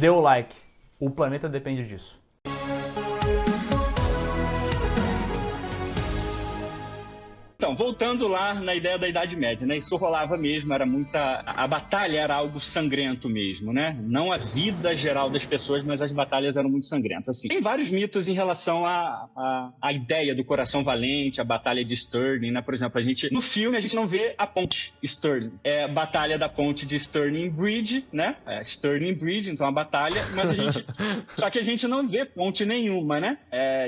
dê o like. O planeta depende disso. Então, voltando lá na ideia da Idade Média, né? Isso rolava mesmo, era muita... A batalha era algo sangrento mesmo, né? Não a vida geral das pessoas, mas as batalhas eram muito sangrentas, assim. Tem vários mitos em relação à ideia do coração valente, a batalha de Stirling, né? Por exemplo, no filme a gente não vê a ponte Stirling. É a batalha da ponte de Stirling Bridge, né? É Stirling Bridge, então a batalha, mas só que a gente não vê ponte nenhuma, né?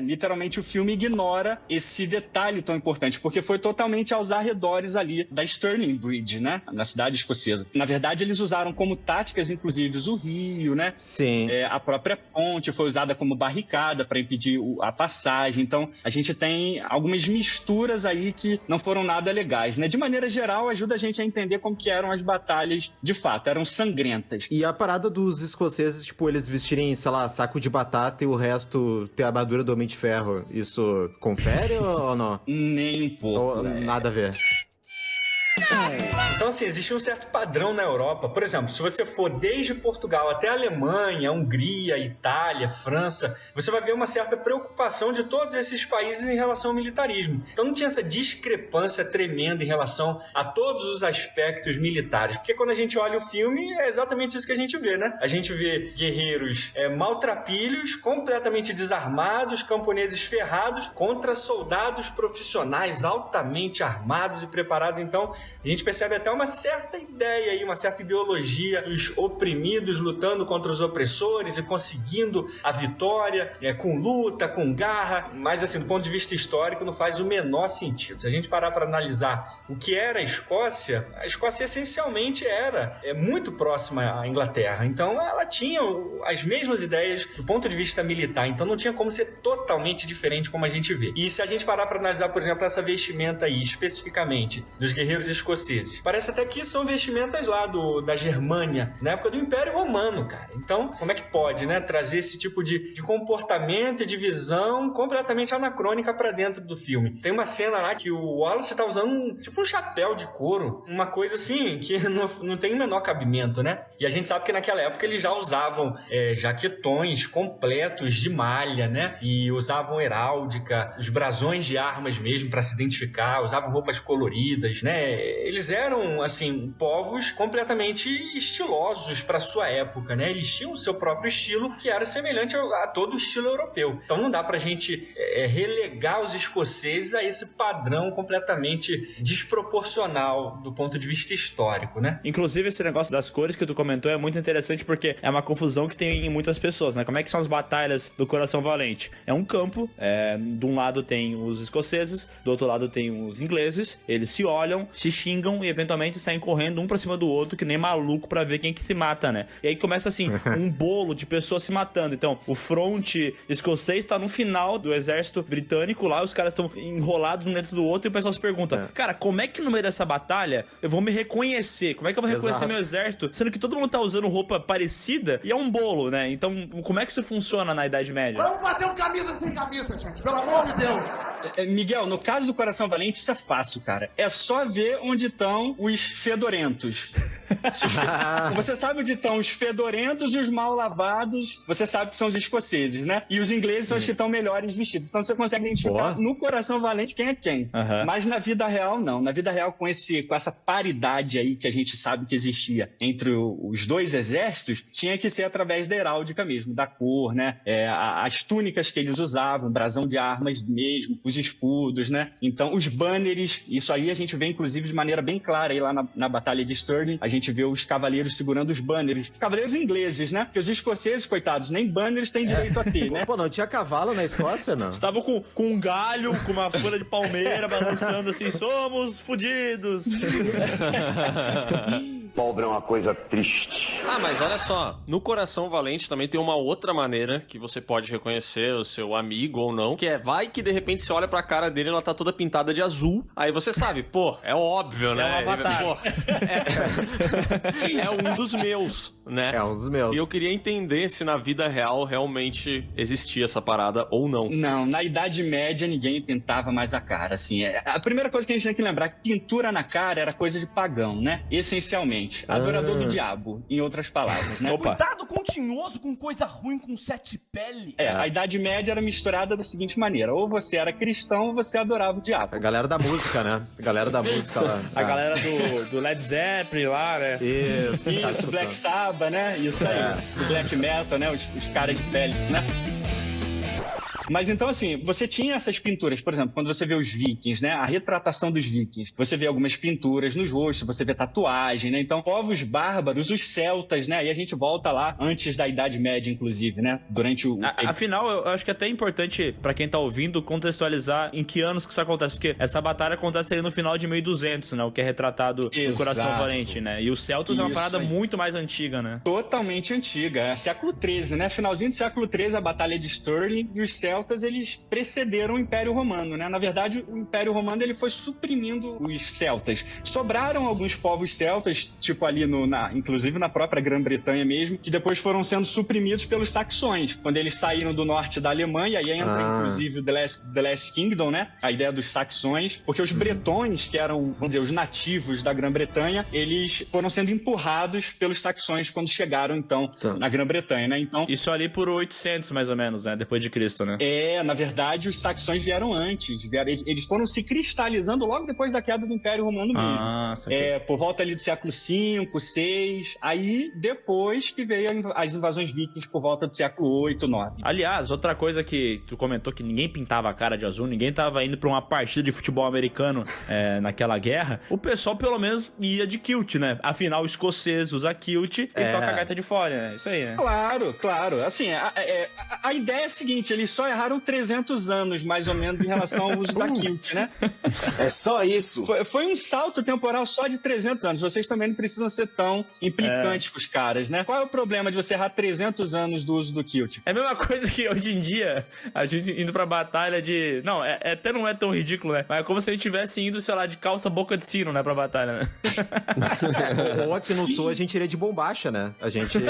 Literalmente o filme ignora esse detalhe tão importante, porque foi totalmente aos arredores ali da Stirling Bridge, né? Na cidade escocesa. Na verdade, eles usaram como táticas, inclusive, o rio, né? Sim. A própria ponte foi usada como barricada para impedir a passagem. Então, a gente tem algumas misturas aí que não foram nada legais, né? De maneira geral, ajuda a gente a entender como que eram as batalhas de fato. Eram sangrentas. E a parada dos escoceses, tipo, eles vestirem, sei lá, saco de batata e o resto ter a armadura do Homem de Ferro, isso confere ou não? Nem um pouco. Nada a ver. Então, assim, existe um certo padrão na Europa. Por exemplo, se você for desde Portugal até a Alemanha, Hungria, Itália, França, você vai ver uma certa preocupação de todos esses países em relação ao militarismo. Então não tinha essa discrepância tremenda em relação a todos os aspectos militares. Porque quando a gente olha o filme, é exatamente isso que a gente vê, né? A gente vê guerreiros maltrapilhos, completamente desarmados, camponeses ferrados, contra soldados profissionais altamente armados e preparados. Então, a gente percebe até uma certa ideia aí, uma certa ideologia dos oprimidos lutando contra os opressores e conseguindo a vitória, com luta, com garra, mas assim, do ponto de vista histórico não faz o menor sentido. Se a gente parar para analisar o que era a Escócia essencialmente era muito próxima à Inglaterra, então ela tinha as mesmas ideias do ponto de vista militar, então não tinha como ser totalmente diferente como a gente vê. E se a gente parar para analisar, por exemplo, essa vestimenta aí, especificamente, dos guerreiros escoceses, parece até que são vestimentas lá da Germânia, na época do Império Romano, cara. Então, como é que pode, né, trazer esse tipo de comportamento e de visão completamente anacrônica pra dentro do filme? Tem uma cena lá que o Wallace tá usando um chapéu de couro, uma coisa assim que não tem o menor cabimento, né? E a gente sabe que naquela época eles já usavam jaquetões completos de malha, né? E usavam heráldica, os brasões de armas mesmo pra se identificar, usavam roupas coloridas, né? Eles eram, assim, povos completamente estilosos para sua época, né? Eles tinham o seu próprio estilo, que era semelhante a todo o estilo europeu. Então não dá pra gente relegar os escoceses a esse padrão completamente desproporcional do ponto de vista histórico, né? Inclusive, esse negócio das cores que tu comentou é muito interessante porque é uma confusão que tem em muitas pessoas, né? Como é que são as batalhas do Coração Valente? É um campo, de um lado tem os escoceses, do outro lado tem os ingleses, eles se olham, se xingam e eventualmente saem correndo um pra cima do outro, que nem maluco, pra ver quem que se mata, né? E aí começa assim, um bolo de pessoas se matando. Então, o fronte escocês tá no final do exército britânico lá, os caras estão enrolados um dentro do outro e o pessoal se pergunta, cara, como é que no meio dessa batalha eu vou me reconhecer? Como é que eu vou reconhecer meu exército? Sendo que todo mundo tá usando roupa parecida e é um bolo, né? Então, como é que isso funciona na Idade Média? Vamos fazer um camisa sem camisa, gente, pelo amor de Deus! Miguel, no caso do Coração Valente, isso é fácil, cara. É só ver onde estão os fedorentos. Você sabe onde estão os fedorentos e os mal lavados, você sabe que são os escoceses, né? E os ingleses são os que estão melhores vestidos. Então você consegue identificar no Coração Valente quem é quem. Mas na vida real, não. Na vida real, com essa paridade aí que a gente sabe que existia entre os dois exércitos, tinha que ser através da heráldica mesmo, da cor, né? As túnicas que eles usavam, brasão de armas mesmo, os escudos, né? Então, os banners, isso aí a gente vê, inclusive, de maneira bem clara aí lá na Batalha de Stirling, a gente vê os cavaleiros segurando os banners. Cavaleiros ingleses, né? Porque os escoceses, coitados, nem banners têm direito a ter, né? Pô, não tinha cavalo na Escócia, não? Estavam com um galho, com uma folha de palmeira, balançando assim, somos fudidos. Pobre é uma coisa triste. Ah, mas olha só, no Coração Valente também tem uma outra maneira que você pode reconhecer o seu amigo ou não, que vai que de repente você olha pra cara dele e ela tá toda pintada de azul, aí você sabe, pô, é óbvio, né? É um avatar. Pô, é um dos meus, né? É um dos meus. E eu queria entender se na vida real realmente existia essa parada ou não. Não, na Idade Média ninguém pintava mais a cara, assim. A primeira coisa que a gente tem que lembrar é que pintura na cara era coisa de pagão, né? Essencialmente. Valente, adorador do diabo, em outras palavras, né? Opa. Cuidado com tinhoso, com coisa ruim, com 7 pele. A Idade Média era misturada da seguinte maneira: ou você era cristão ou você adorava o diabo. A galera da música, né? A galera da música lá. A galera do Led Zeppelin lá, né? Isso, Black Sabbath, né? Isso aí, do Black Metal, né? Os caras de Félix, né? Mas então, assim, você tinha essas pinturas, por exemplo, quando você vê os vikings, né? A retratação dos vikings. Você vê algumas pinturas nos rostos, você vê tatuagem, né? Então, povos bárbaros, os celtas, né? E a gente volta lá antes da Idade Média, inclusive, né? Durante o... Afinal, eu acho que é até importante, pra quem tá ouvindo, contextualizar em que anos que isso acontece. Porque essa batalha acontece ali no final de 1200, né? O que é retratado no Coração Valente, né? E os celtas é uma parada muito mais antiga, né? Totalmente antiga. É século XIII, né? Finalzinho do século XIII, a Batalha de Stirling, e os celtas, eles precederam o Império Romano, né? Na verdade, o Império Romano, ele foi suprimindo os celtas. Sobraram alguns povos celtas, tipo ali inclusive na própria Grã-Bretanha mesmo, que depois foram sendo suprimidos pelos saxões. Quando eles saíram do norte da Alemanha, aí entra inclusive o The Last Kingdom, né? A ideia dos saxões, porque os bretões, que eram, vamos dizer, os nativos da Grã-Bretanha, eles foram sendo empurrados pelos saxões quando chegaram, então, na Grã-Bretanha, né? Então, isso ali por 800, mais ou menos, né? Depois de Cristo, né? Na verdade, os saxões vieram antes. Eles foram se cristalizando logo depois da queda do Império Romano mesmo. Por volta ali do século V, VI. Aí, depois que veio as invasões vikings por volta do século VIII, IX. Aliás, outra coisa que tu comentou, que ninguém pintava a cara de azul, ninguém tava indo pra uma partida de futebol americano naquela guerra, o pessoal pelo menos ia de kilt, né? Afinal, o escocês usa kilt e toca a gaita de fora, né? Isso aí, né? Claro. Assim, a ideia é a seguinte, eles só erraram 300 anos, mais ou menos, em relação ao uso da kilt, né? É só isso. Foi um salto temporal só de 300 anos. Vocês também não precisam ser tão implicantes com os caras, né? Qual é o problema de você errar 300 anos do uso do kilt? É a mesma coisa que hoje em dia, a gente indo pra batalha de... Não, até não é tão ridículo, né? Mas é como se a gente estivesse indo, sei lá, de calça boca de sino, né, pra batalha, né? Ou aqui no Sul a gente iria de bombacha, né? A gente... É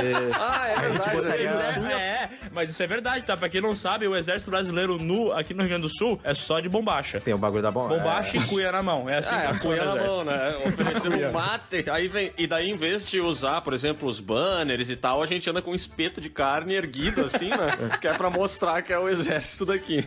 verdade. Mas isso é verdade, tá? Pra quem não sabe, o exército brasileiro aqui no Rio Grande do Sul é só de bombacha. Tem o bagulho da bombacha. Bombacha e cuia na mão. É assim que a cuia na mão, né? Oferecendo Cuia. um mate. E daí, em vez de usar, por exemplo, os banners e tal, a gente anda com um espeto de carne erguido, assim, né? Que é pra mostrar que é o exército daqui.